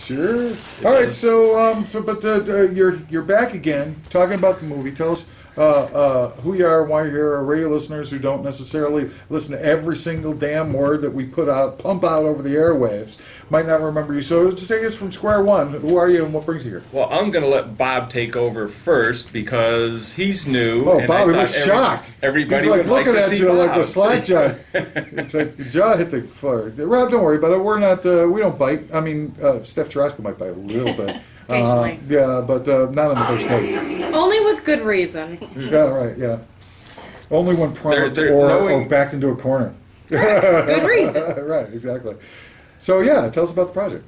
Sure. All right. But you're back again talking about the movie. Tell us who you are, why you're here. Our radio listeners who don't necessarily listen to every single damn word that we pump out over the airwaves, might not remember you. So just take us from square one. Who are you and what brings you here? Well, I'm going to let Bob take over first because he's new. Oh, and Bob, I he looks shocked. Everybody He's like would like looking to at see you Bob. like the slack jaw. It's like your jaw hit the floor. Rob, don't worry about it. We're not. We don't bite. I mean, Steph Tarasco might bite a little bit. Occasionally. Yeah, but not on the first take. Only with good reason. Yeah, right. Yeah. Only when prompt They're or knowing- backed into a corner. Good reason. Right. Exactly. So yeah, tell us about the project.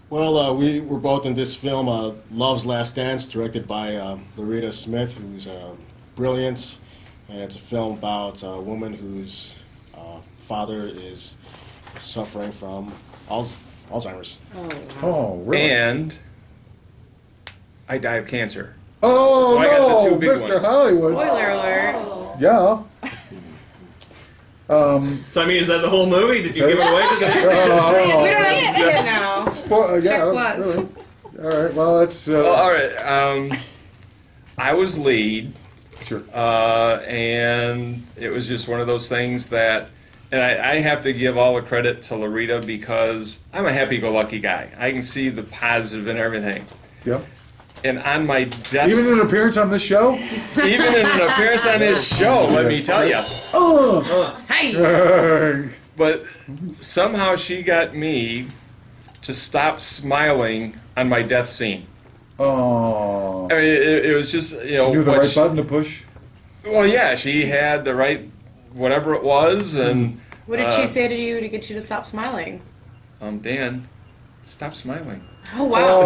Well, we were both in this film, Love's Last Dance, directed by Loretta Smith, who's brilliant. And it's a film about a woman whose father is suffering from Alzheimer's. Oh, really? And I die of cancer. Oh, So I got the no, two big Mr. ones. Hollywood. Spoiler alert. Yeah. So I mean, is that the whole movie? Did you give it away? Does it? We don't have to see it now. Yeah, Check plus. really. All right, well, that's... Well, all right. I was lead, sure. and it was just one of those things that, and I have to give all the credit to Loretta because I'm a happy-go-lucky guy. I can see the positive in everything. Yeah. And on my death, Even an appearance on this show? even in an appearance on his show, let me tell you. Oh! Hey! But somehow she got me to stop smiling on my death scene. Oh. I mean, it was just, you know, She knew the what right button to push? well, yeah, she had the right, whatever it was, and What did she say to you to get you to stop smiling? Dan, stop smiling. Oh, wow.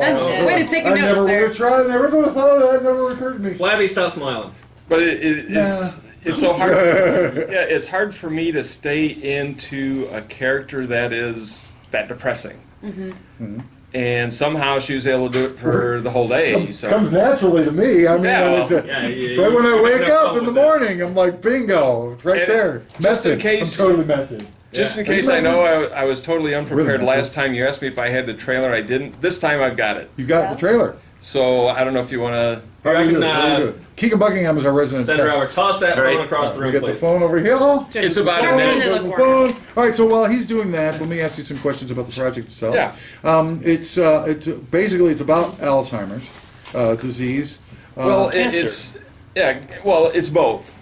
Oh. Way to take a I note, never would sir. have tried. Never would have thought of that. Never occurred to me. Flabby, stop smiling. But it's so hard. Yeah, it's hard for me to stay into a character that is that depressing. Mm-hmm. And somehow she was able to do it for the whole day. So Comes naturally to me. I mean, Yeah, well, right when I wake up in the morning, I'm like, bingo, right And there. just in Method. case- I'm totally method. just in Yeah. case I know I was totally unprepared Really? last time you asked me if I had the trailer, I didn't. This time I've got it. You got the trailer. So I don't know if you want to. How I do you can, do it? How do you do it? Keegan Buckingham is our resident Send her tech. over. Toss that All right. phone across the We room, get the please. phone over here. It's about a Turn minute. into the The corner. phone. All right, so while he's doing that, let me ask you some questions about the project itself. Yeah. It's basically it's about Alzheimer's disease. Well, it's it's both,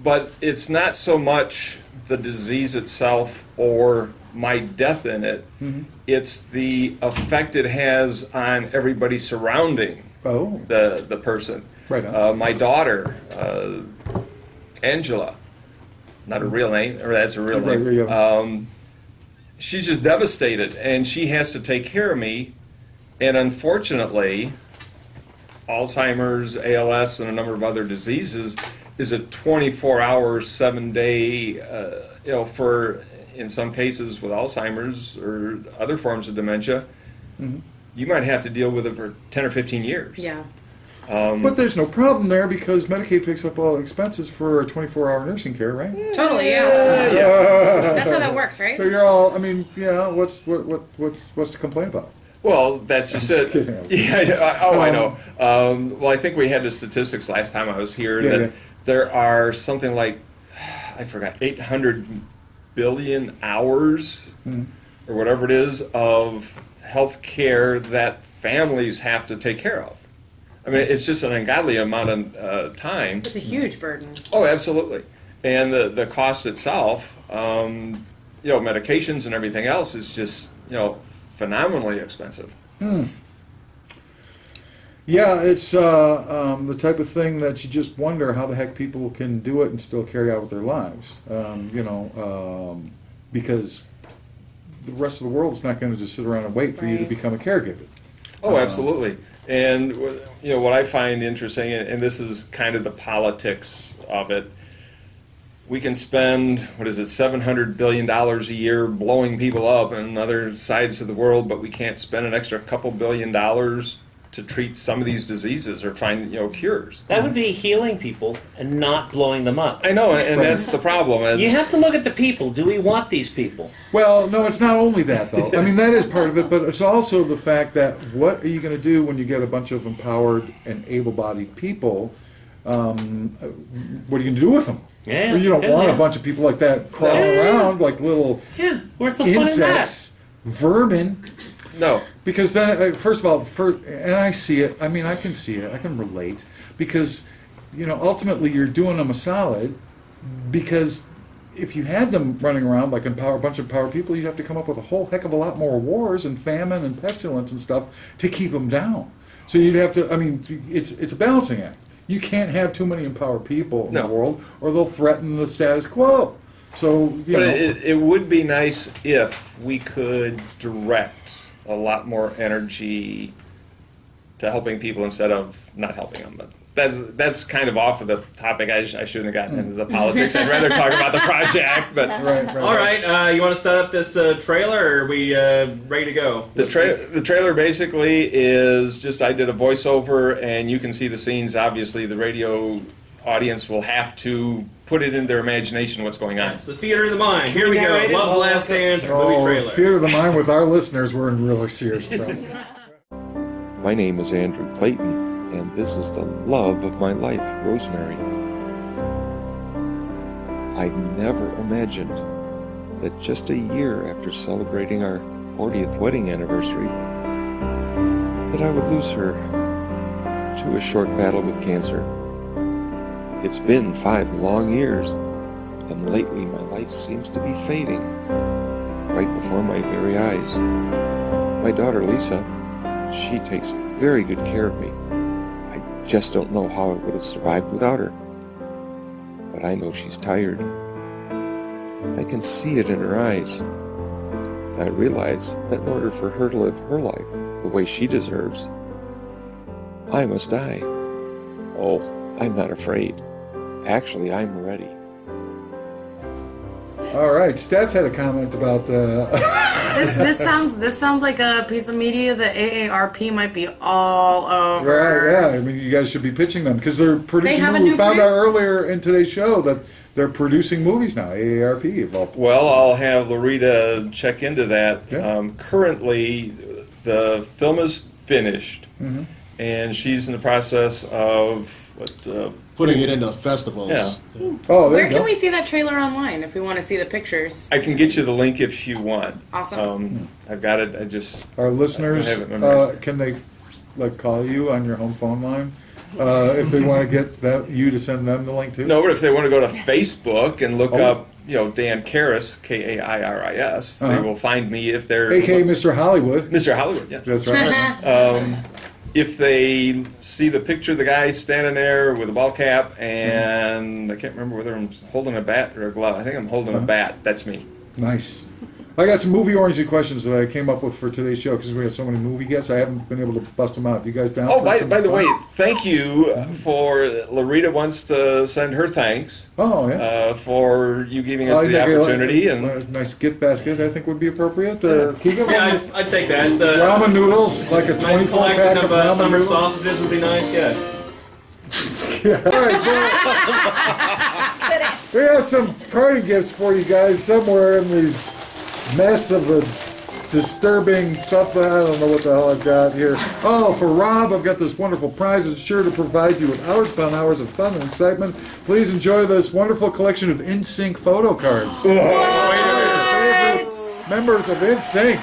but it's not so much the disease itself or my death in it. Mm-hmm. It's the effect it has on everybody surrounding Oh, the person. right on. My daughter, Angela, not a real name, or that's a real Right, name. yeah. She's just devastated, and she has to take care of me. And unfortunately, Alzheimer's, ALS, and a number of other diseases is a 24-hour, 7-day, for, in some cases with Alzheimer's or other forms of dementia, you might have to deal with it for 10 or 15 years. Yeah. But there's no problem there because Medicaid picks up all the expenses for a 24-hour nursing care, right? Totally, yeah. That's how that works, right? So you're all. I mean, yeah. What's to complain about? Well, that's just I'm just it. kidding. I know. Well, I think we had the statistics last time I was here that Yeah. there are something like, I forgot, 800 billion hours or whatever it is of health care that families have to take care of. I mean, it's just an ungodly amount of time. It's a huge burden. Oh, absolutely. And the cost itself, medications and everything else is just, phenomenally expensive. Yeah, it's the type of thing that you just wonder how the heck people can do it and still carry out with their lives. Because the rest of the world is not going to just sit around and wait for you to Right. become a caregiver. Oh, absolutely. And what I find interesting, and this is kind of the politics of it, we can spend, $700 billion a year blowing people up in other sides of the world, but we can't spend an extra couple $1 billion to treat some of these diseases or find cures. That would be healing people and not blowing them up. I know, and that's the problem. And You have to look at the people. Do we want these people? Well, no, it's not only that, though. I mean, that is part of it, but it's also the fact that what are you going to do when you get a bunch of empowered and able-bodied people? What are you going to do with them? Yeah, You don't yeah, want yeah. a bunch of people like that crawling around like little Yeah, where's the fun in that? insects, vermin. no, Because then, first of all, and I see it. I mean, I can see it. I can relate because, ultimately you're doing them a solid. Because if you had them running around like a bunch of empowered people, you'd have to come up with a whole heck of a lot more wars and famine and pestilence and stuff to keep them down. So you'd have to. I mean, it's a balancing act. You can't have too many empowered people in the world, or they'll threaten the status quo. So but it would be nice if we could direct a lot more energy to helping people instead of not helping them. But that's kind of off of the topic. I shouldn't have gotten into the politics. I'd rather talk about the project. But right. All right, you want to set up this trailer, or are we ready to go? the trailer basically is just I did a voiceover, and you can see the scenes. Obviously, the radio audience will have to put it in their imagination what's going on. It's the theater of the mind. Here we we go. narrate it? Love's Oh, Last okay. Dance movie trailer. Theater of the mind with our listeners, we're in really serious trouble. My name is Andrew Clayton, and this is the love of my life, Rosemary. I never imagined that just a year after celebrating our 40th wedding anniversary, that I would lose her to a short battle with cancer. It's been 5 long years, and lately my life seems to be fading right before my very eyes. My daughter Lisa, she takes very good care of me. I just don't know how I would have survived without her. But I know she's tired. I can see it in her eyes. And I realize that in order for her to live her life the way she deserves, I must die. Oh, I'm not afraid. Actually, I'm ready. All right, Steph had a comment about the. This sounds like a piece of media that AARP might be all over. Right, yeah. I mean, you guys should be pitching them because they're producing. have a movies. new We found out producer? earlier in today's show that they're producing movies now. AARP. Well, I'll have Loretta check into that. Yeah. Currently, the film is finished, and she's in the process of Putting it into festivals. Yeah. Oh, there Where you go. can we see that trailer online if we want to see the pictures? I can get you the link if you want. Awesome. I've got it. I just Our listeners, I have it memorized. can they call you on your home phone line if they want to get you to send them the link too? no, but if they want to go to Facebook and look Oh. up, Dan Karras, Kairis, they Uh-huh. will find me if they're AKA Mr. Hollywood. Mr. Hollywood. Yes. That's right. If they see the picture of the guy standing there with a ball cap, and I can't remember whether I'm holding a bat or a glove. I think I'm holding a bat. That's me. Nice. I got some movie-oriented questions that I came up with for today's show because we have so many movie guests. I haven't been able to bust them out. You guys down? Oh, for by some the fun? way, thank you for Loretta wants to send her thanks Oh yeah. for you giving us I the think opportunity. a And nice gift basket, I think, would be appropriate. Keegan, Yeah, I'd take that. ramen noodles, like a Nice 24 collection pack of of ramen summer noodles. sausages would be nice. Yeah. All right, so we have some party gifts for you guys somewhere in the mess of the disturbing stuff. I don't know what the hell I've got here. Oh, for Rob, I've got this wonderful prize. It's sure to provide you with hours upon hours of fun and excitement. Please enjoy this wonderful collection of NSYNC photo cards. Members of NSYNC,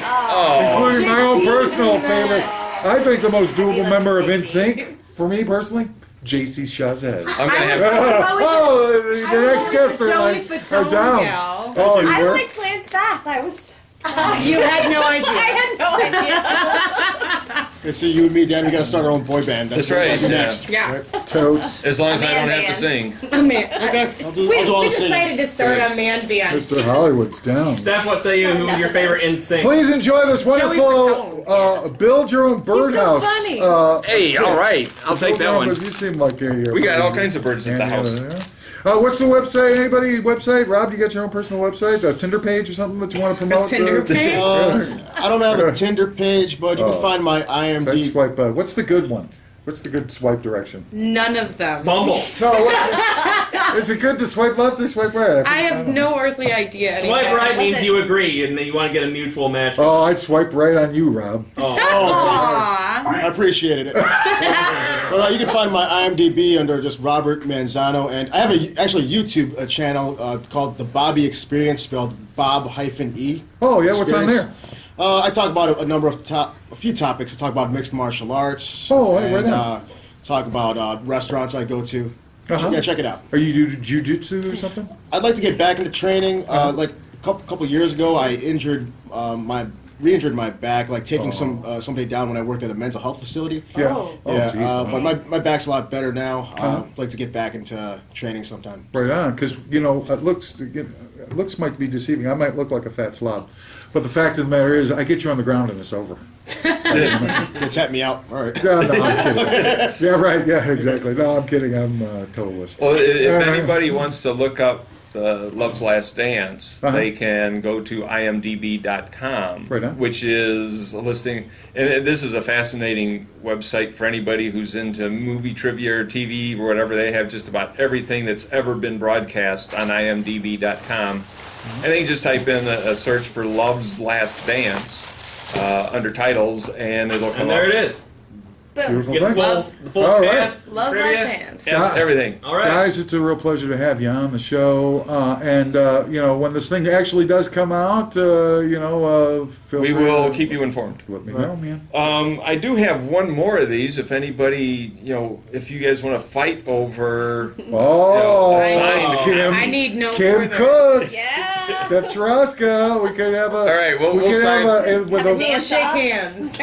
including my own personal favorite. I think the most doable member of NSYNC, for me personally, JC Chazette. I'm gonna have. Oh, the next guests are down. Oh, you I were? like Lance Bass. You had no idea. I had no idea. Okay, so you and me, Dan, we got to start our own boy band. That's what right, we'll do yeah. next. Yeah. Totes. As long as I Man don't have to band. sing. I mean, Okay, I'll do all we the singing. decided to start a man band. Mr. Hollywood's down. Steph, what say you? Who's your favorite NSYNC? Please enjoy this wonderful Fatone. build your own birdhouse. funny. Hey, all right, I'll take that one. You seem like you're We got all kinds of birds at the house. What's the website? Anybody website? Rob, you got your own personal website? A Tinder page or something that you want to promote? Tinder page? I don't have a Tinder page, but you can find my IMDb. Swipe. What's the good one? What's the good swipe direction? None of them. Bumble. No, is it good to swipe left or swipe right? I have no earthly idea. Swipe anymore. right means you agree, and then you want to get a mutual match. Oh, I'd swipe right on you, Rob. Oh. Aw. I appreciated it. But you can find my IMDb under just Robert Manzano, and I have actually a YouTube channel called The Bobby Experience, spelled Bob-E. Oh, yeah, what's on Experience. there? I talk about a few topics. I talk about mixed martial arts. Oh, right and, on. talk about restaurants I go to. Uh-huh. Yeah, check it out. Are you do jiu-jitsu or something? I'd like to get back into training. Like a couple years ago, I re-injured my back, like taking somebody down when I worked at a mental health facility. Yeah. Oh. geez. But my back's a lot better now. I'd like to get back into training sometime. Right on, because looks might be deceiving. I might look like a fat slob, but the fact of the matter is, I get you on the ground and it's over. They tap me out. All right. No, I'm kidding. Yeah, right. Yeah, exactly. No, I'm kidding. I'm totalist. Well, if anybody wants to look up Love's Last Dance, they can go to imdb.com, Right on. which is a listing. And this is a fascinating website for anybody who's into movie trivia or TV or whatever. They have just about everything that's ever been broadcast on imdb.com. And they just type in a search for Love's Last Dance under titles, and it'll come And there up. it is. Beautiful Get thing. the full All right. cast, Love trivia. Last Dance. Everything. All right. Guys, it's a real pleasure to have you on the show. And when this thing actually does come out, feel We free will to keep you informed. let me know, man. I do have one more of these. If anybody, if you guys want to fight over, Oh, signed Kim, I need no Kim further. Cooks, Yeah. Steph Charaska. We could have a. All right, we'll could sign. have a, with Have a a dance Shake off. hands. we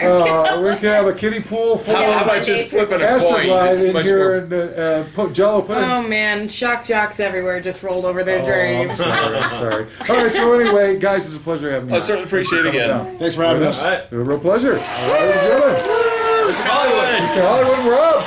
could have a kiddie pool full how of about just flipping a coin? Astroglide It's in much here more. and put Jello. Put in. Oh man, shock jocks everywhere just rolled over their I'm graves. sorry. All right. So anyway, guys, it's a pleasure having you. I certainly appreciate it again. Thanks for having us. All right. A real pleasure. Ladies and gentlemen, Hollywood. Mr. Hollywood Rob.